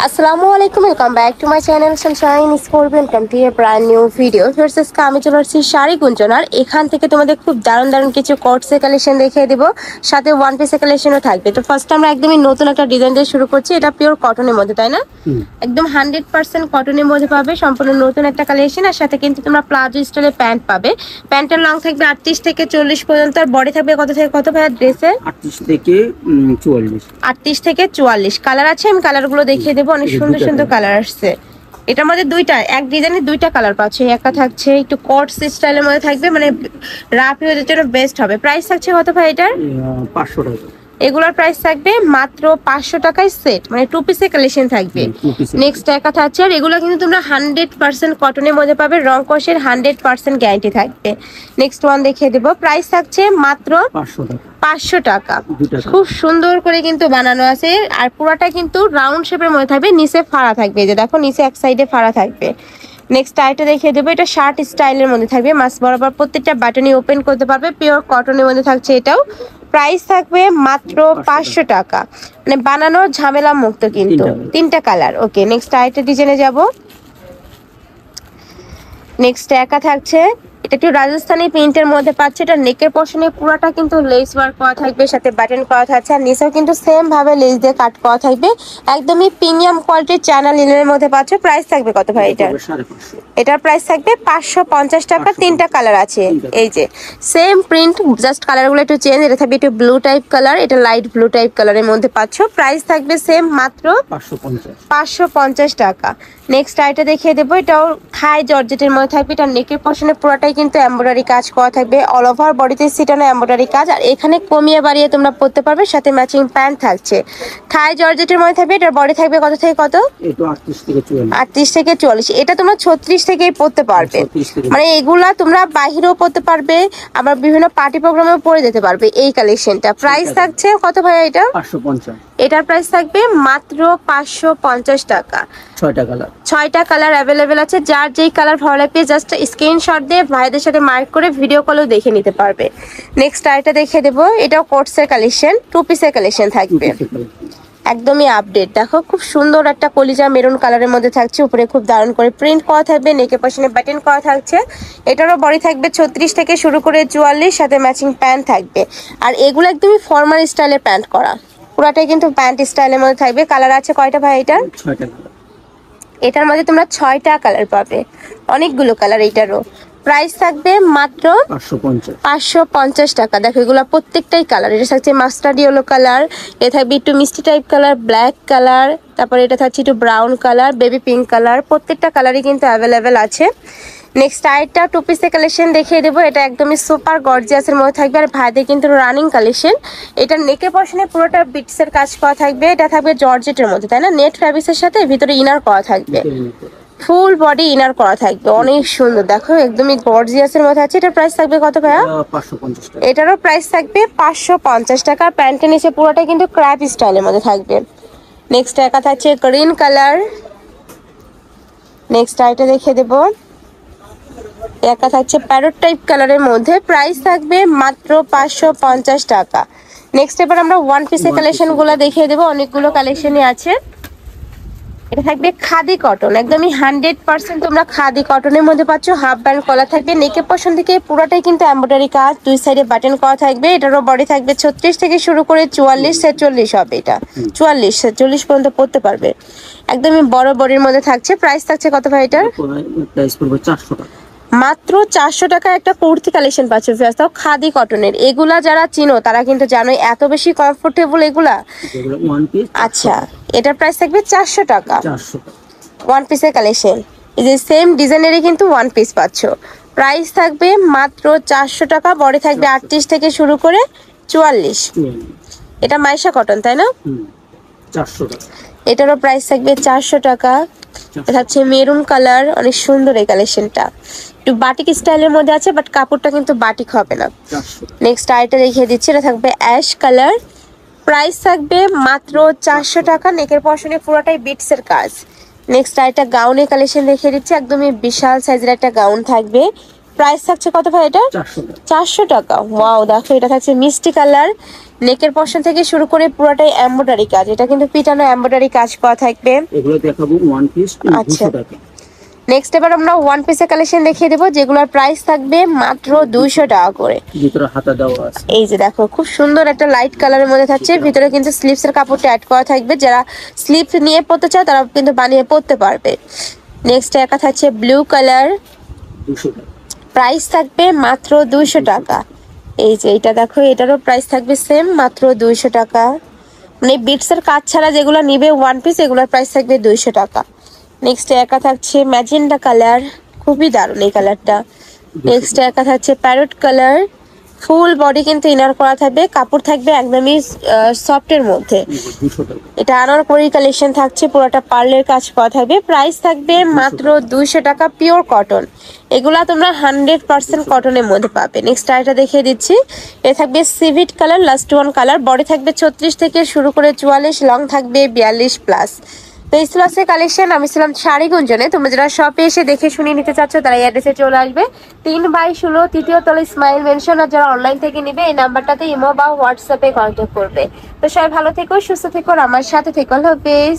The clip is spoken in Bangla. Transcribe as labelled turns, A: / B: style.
A: আসসালামু আলাইকুম, welcome back to my channel Sunshine school. Welcome to A brand new video. First আমি চলে আসছি শাড়ি গুঞ্জনার। এখান থেকে তোমাদের খুব দারুণ দারুণ কিছু কোটসের কালেকশন দেখিয়ে দেবো, সাথে ওয়ান পিসের কালেকশনও থাকবে। তো ফার্স্ট আমরা একদমই নতুন একটা ডিজাইন দিয়ে শুরু করছি। এটা পিওর কটনের মধ্যে, তাই না? একদম 100% কটনের মধ্যে পাবে, সম্পূর্ণ নতুন একটা কালেকশন। আর সাথে কিন্তু তোমরা প্লাজো স্টাইলের প্যান্ট পাবে। প্যান্টের লং থাকবে 38 থেকে 40 পর্যন্ত, আর বডি থাকবে কত থেকে কত ভাইয়া ড্রেসে?
B: 38 থেকে 44।
A: 38 থেকে 44 কালার আছে, আমি কালারগুলো দেখিয়ে দেবো। অনেক সুন্দর সুন্দর কালার আসছে। এটার মধ্যে দুইটা, এক ডিজাইনের দুইটা কালার পাচ্ছে। একটা থাকছে একটু কটস স্টাইলের মধ্যে থাকবে, মানে রাফ ইউজের জন্য বেস্ট হবে। প্রাইস থাকছে কত ভাই এটার?
B: 500 টাকা।
A: এগুলোর প্রাইস থাকবে মাত্র 500 টাকায় সেট, মানে টু পিসের কালেকশন থাকবে। নেক্সট একটা থাকছে, আর এগুলো কিন্তু তোমরা 100% কটনের মধ্যে পাবে, রং কষের 100% গ্যারান্টি থাকবে। নেক্সট ওয়ান দেখিয়ে দেবো, প্রাইস থাকছে মাত্র 500 টাকা। খুব সুন্দর করে কিন্তু বানানো আছে, আর পুরোটা কিন্তু রাউন্ড শেপের মধ্যে থাকবে, নিচে ফাড়া থাকবে। যে দেখো নিচে এক সাইডে ফাড়া থাকবে। নেক্সট আইটা দেখিয়ে দেবো, এটা শার্ট স্টাইলের মধ্যে থাকবে, মাছ বরাবর প্রত্যেকটা বাটনই ওপেন করতে পারবে, পিওর কটনের মধ্যে থাকছে এটাও। প্রাইস থাকবে মাত্র 500 টাকা, মানে বানানোর ঝামেলা মুক্ত কিন্তু। তিনটা কালার। ওকে, নেক্সট আইটা ডিজাইনে যাব। নেক্সট একা থাকছে, এটা একটু রাজস্থানি প্রিন্টের মধ্যে পাচ্ছে। এটা নেকের পোর্শনে পুরোটা কিন্তু লেস ওয়ার্ক করা থাকবে, সাথে বাটন করা থাকছে, আর নিচেও কিন্তু সেম ভাবে লেস দিয়ে কাট করা থাকবে। একদমই প্রিমিয়াম কোয়ালিটির চায়না লিনেনের মধ্যে পাচ্ছে। প্রাইস থাকবে কত ভাই এটা? এটার প্রাইস থাকবে 550 টাকা। তিনটা কালার আছে, এই যে সেম প্রিন্ট, জাস্ট কালারগুলো একটু চেঞ্জ। এটা থাকবে একটু ব্লু টাইপ কালার, এটা লাইট ব্লু টাইপ কালারের মধ্যে পাচ্ছ। প্রাইস থাকবে সেম মাত্র 550 টাকা। নেক্সট আইটা দেখিয়ে দেবো, এটাও থাই জর্জেটের মধ্যে থাকবে। এটা নেকের পোর্শনে পুরোটাই কিন্তু এমব্রয়ডারি কাজ করা থাকবে, অল ওভার বডিতে সিটানো এমব্রয়ডারি কাজ, আর এখানে কমিয়ে বাড়িয়ে তোমরা পরতে পারবে, সাথে ম্যাচিং প্যান্ট থাকছে। থাই জর্জেটের মধ্যে থাকবে, এটার বডি থাকবে কত থেকে কত? 38 থেকে 44। এটা তোমরা 36 থেকেই পরতে পারবে, মানে এগুলা তোমরা বাহিরেও পরতে পারবে, আবার বিভিন্ন পার্টি প্রোগ্রামেও পরে যেতে পারবে এই কালেকশনটা। প্রাইস থাকছে কত ভাইয়া এটা?
B: 550।
A: এটার প্রাইস থাকবে মাত্র 550 টাকা। 6টা কালার অ্যাভেলেবেল আছে। যার যেই কালার ভালো লাগবে জাস্ট স্ক্রিনশট দিয়ে ভাইদের সাথে মার্ক করে ভিডিও কলেও দেখে নিতে পারবে। নেক্সট আইটা দেখিয়ে দেবো, এটাও কোটসের কালেকশন, টু পিসের কালেকশন থাকবে, একদমই আপডেট। দেখো খুব সুন্দর একটা কলিজা মেরুন কালারের মধ্যে থাকছে, উপরে খুব দারুণ করে প্রিন্ট করা থাকবে, নেকের পাশে বাটন করা থাকছে। এটারও বডি থাকবে 36 থেকে শুরু করে 44, সাথে ম্যাচিং প্যান্ট থাকবে। আর এগুলো একদমই ফর্মাল স্টাইলে প্যান্ট করা, পুরাটাই কিন্তু প্যান্ট স্টাইলের মধ্যে থাকবে। কালার আছে কয়টা ভাই এটার?
B: 6টা।
A: এটার মধ্যে তোমরা 6টা কালার পাবে, অনেকগুলো কালার। এটারও প্রাইস থাকবে মাত্র 550 টাকা। দেখো এগুলো প্রত্যেকটাই কালার। এটা থাকছে মাস্টার্ড ইয়েলো কালার, এটা থাকবে একটু মিষ্টি টাইপ কালার, ব্ল্যাক কালার, তারপরে এটা থাকছে একটু brown colour, baby pink colour. প্রত্যেকটা কালারই কিন্তু অ্যাভেলেবেল আছে। নেক্সট আরেকটা টু পিসের কালেকশন দেখিয়ে দেবো। এটা একদমই সুপার গর্জিয়াসের মধ্যে থাকবে, আর ভাইদের কিন্তু রানিং কালেকশন। এটা নেকের পশনে পুরোটা বিটসের কাজ করা থাকবে। এটা থাকবে জর্জেটের মধ্যে, তাই না? নেট ফ্যাব্রিক্সের সাথে ভিতরে ইনার করা থাকবে, ফুল বডি ইনার করা থাকবে, অনেক সুন্দর। দেখো একদমই গর্জিয়াসের মধ্যে আছে। এটার প্রাইস থাকবে কত ভাইয়া?
B: 550 টাকা।
A: এটারও প্রাইস থাকবে 550 টাকা। প্যান্টের নিচে পুরোটা কিন্তু ক্র্যাপ স্টাইলের মধ্যে থাকবে। নেক্সট একা থাকছে গ্রিন কালার। নেক্সট আইটা দেখিয়ে দেবো, একা থাকছে প্যারট টাইপ কালারের মধ্যে। প্রাইস থাকবে মাত্র 550 টাকা। নেক্সট এবার আমরা ওয়ান পিসের কালেকশন গুলো দেখিয়ে দেবো, অনেকগুলো কালেকশনই আছে। এটা থাকবে খাদি কটন, একদমই 100% তোমরা খাদি কটনের মধ্যে পাচ্ছ। হাফ ব্যান্ড কলা থাকবে, নেকের পশন থেকে পুরোটাই কিন্তু এমব্রয়ডারি কাজ, দুই সাইডে বাটন করা থাকবে। এটারও বডি থাকবে 36 থেকে শুরু করে 44 46 হবে। এটা 44 46 পর্যন্ত পড়তে পারবে, একদমই বড় বডির মধ্যে থাকছে। প্রাইস থাকছে কত ভাই এটার?
B: প্রাইস পড়বে 400 টাকা।
A: মাত্র 400 টাকা একটা কুর্তি কালেকশন পাচ্ছ, তাও খাদি কটনের। এগুলা যারা চিনো তারা কিন্তু জানোই এত বেশি কমফোর্টেবল এগুলা। আচ্ছা, এটার প্রাইস থাকবে 400 টাকা। ওয়ান পিসের কালেকশন, এই যে সেম ডিজাইনেরই কিন্তু ওয়ান পিস পাচ্ছ। প্রাইস থাকবে মাত্র 400 টাকা। বডি থাকবে 38 থেকে শুরু করে 44। এটা মাইশা কটন, তাই না?
B: 400 টাকা।
A: এটারও প্রাইস থাকবে 400 টাকা। এটা হচ্ছে মেরুন কালার, অনেক সুন্দর এই কালেকশনটা, একটু বাটিক স্টাইলের মধ্যে আছে, বাট কাপড়টা কিন্তু বাটিক হবে না। নেক্সট আইটা দেখিয়ে দিচ্ছি, এটা থাকবে অ্যাশ কালার। প্রাইস থাকবে মাত্র 400 টাকা। নেকের পশনে পুরোটাই বিটসের কাজ। নেক্সট আইটা গাউনের কালেকশন দেখিয়ে দিচ্ছি, একদমই বিশাল সাইজের একটা গাউন থাকবে, প্রাইস থাকছে কত ভাই এটা?
B: 400 টাকা।
A: 400 টাকা। ওয়াও, দেখো এটা থাকছে মিষ্টি কালার, নেকের পোর্শন থেকে শুরু করে পুরোটাই এমব্রয়ডারি কাজ। এটা কিন্তু পিটানো এমব্রয়ডারি কাজ করা থাকবে।
B: এগুলো দেখাবো ওয়ান পিস
A: আচ্ছা।
B: 200 টাকা।
A: নেক্সট এবার আমরা ওয়ান পিসের কালেকশন দেখিয়ে দেবো, যেগুলোর প্রাইস থাকবে মাত্র 200 টাকা করে।
B: ভিতরে হাতা দেওয়া আছে।
A: এই যে দেখো খুব সুন্দর একটা লাইট কালারের মধ্যে থাকছে, ভিতরে কিন্তু স্লিভস এর কাপড়টা অ্যাড করা থাকবে। যারা স্লিভ নিয়ে পড়তে চায় তারা কিন্তু বানিয়ে পড়তে পারবে। নেক্সট একা থাকছে ব্লু কালার,
B: 200 টাকা।
A: প্রাইস থাকবে মাত্র 200 টাকা। এই যে এটা দেখো, এটারও প্রাইস থাকবে সেম মাত্র 200 টাকা। মানে বিটস এর কাজ ছাড়া যেগুলো নিবে ওয়ান পিস, এগুলোর প্রাইস থাকবে 200 টাকা। নেক্সট একা থাকছে ম্যাজেন্টা কালার, খুবই দারুণ এই কালারটা। নেক্সট একা থাকছে প্যারট কালার, ফুল বডি কিন্তু ইনার করা থাকবে, কাপড় থাকবে একদমই সফটের মধ্যে।
B: 200 টাকা।
A: এটা আনারকলি কালেকশন থাকছে, পুরোটা পার্লের কাজ করা থাকবে। প্রাইস থাকবে মাত্র 200 টাকা, পিওর কটন। এগুলা তোমরা 100% কটনের মধ্যে পাবে। নেক্সট আরেকটা দেখিয়ে দিচ্ছি, এ থাকবে সিভিট colour, last one colour, body থাকবে 36 থেকে শুরু করে 44, লং থাকবে 42 প্লাস। তো এই ছিল আজকের কালেকশন। আমি ছিলাম শাড়িগুঞ্জনে। তোমরা যারা শপে এসে দেখে শুনে নিতে চাচ্ছ তারা এই অ্যাড্রেসে চলে আসবে, 3/16 তৃতীয় তলা স্মাইল মেনশন। আর যারা অনলাইন থেকে নিবে এই নাম্বারটাতে ইমো বা হোয়াটসঅ্যাপে কন্ট্যাক্ট করবে। তো সবাই ভালো থেকো, সুস্থ থেকো, আর আমার সাথে থেকো। আল্লাহ হাফেজ।